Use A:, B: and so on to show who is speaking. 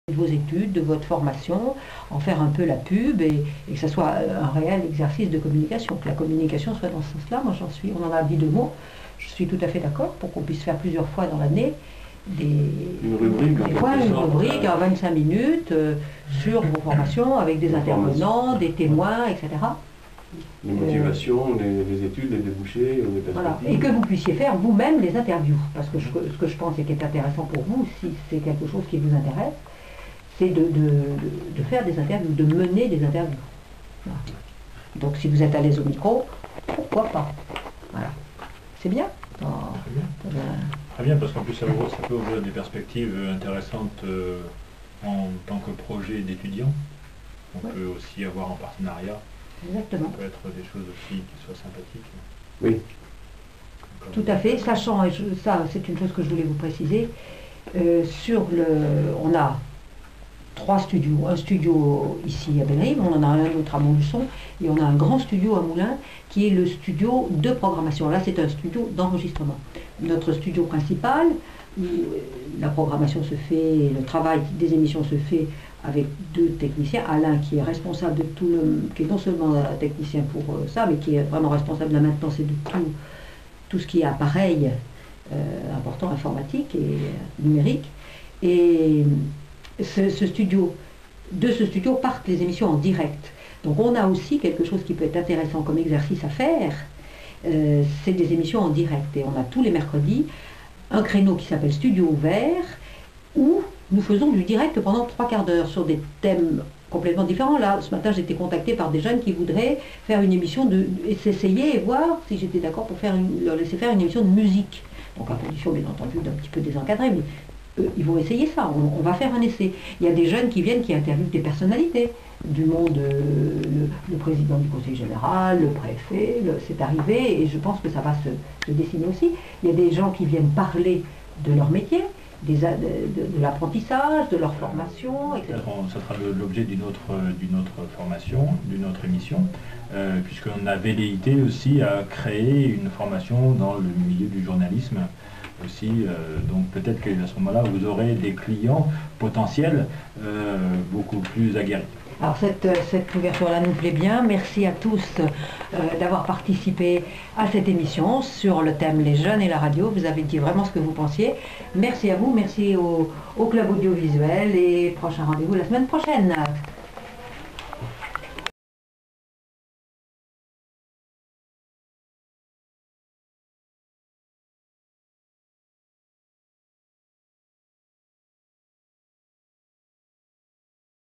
A: de vos études, de votre formation, en faire un peu la pub et que ça soit un réel exercice de communication, que la communication soit dans ce sens-là. Moi on en a dit 2 mots, je suis tout à fait d'accord pour qu'on puisse faire plusieurs fois dans l'année
B: une rubrique
A: à 25 minutes sur vos formations avec des intervenants, des témoins, etc.
B: Les motivations, les études, les débouchés, les perspectives.
A: Voilà. Et que vous puissiez faire vous-même les interviews. Parce que ce que je pense et qui est intéressant pour vous, si c'est quelque chose qui vous intéresse, c'est de faire des interviews, de mener des interviews. Voilà. Donc si vous êtes à l'aise au micro, pourquoi pas. Voilà. C'est bien.
C: Très bien, parce qu'en plus ça peut ouvrir des perspectives intéressantes en tant que projet d'étudiant. On peut aussi avoir en partenariat.
A: Exactement.
C: Ça peut être des choses aussi qui soient sympathiques.
B: Oui.
A: Tout à fait, sachant, et ça c'est une chose que je voulais vous préciser, on a 3 studios, un studio ici à Bellerive, on en a un autre à Montluçon, et on a un grand studio à Moulins qui est le studio de programmation. Là c'est un studio d'enregistrement. Notre studio principal, où la programmation se fait, le travail des émissions se fait avec 2 techniciens, Alain qui est responsable de tout qui est non seulement technicien pour ça, mais qui est vraiment responsable de la maintenance et de tout ce qui est appareil important, informatique et numérique. Et de ce studio partent les émissions en direct. Donc on a aussi quelque chose qui peut être intéressant comme exercice à faire, c'est des émissions en direct. Et on a tous les mercredis un créneau qui s'appelle Studio Ouvert, où nous faisons du direct pendant 3/4 d'heure sur des thèmes complètement différents. Là, ce matin, j'ai été contactée par des jeunes qui voudraient faire une émission, s'essayer et voir si j'étais d'accord pour leur laisser faire une émission de musique. Donc à condition, bien entendu, d'un petit peu désencadré, mais ils vont essayer ça, on va faire un essai. Il y a des jeunes qui viennent, qui interviewent des personnalités du monde, le président du conseil général, le préfet, c'est arrivé, et je pense que ça va se dessiner aussi. Il y a des gens qui viennent parler de leur métier, de l'apprentissage, de leur formation, etc.
C: Ça sera l'objet d'une autre formation, d'une autre émission, puisqu'on a velléité aussi à créer une formation dans le milieu du journalisme aussi, donc peut-être qu'à ce moment-là vous aurez des clients potentiels beaucoup plus aguerris.
A: Alors cette ouverture-là nous plaît bien. Merci à tous d'avoir participé à cette émission sur le thème Les jeunes et la radio. Vous avez dit vraiment ce que vous pensiez. Merci à vous, merci au Club Audiovisuel et prochain rendez-vous la semaine prochaine.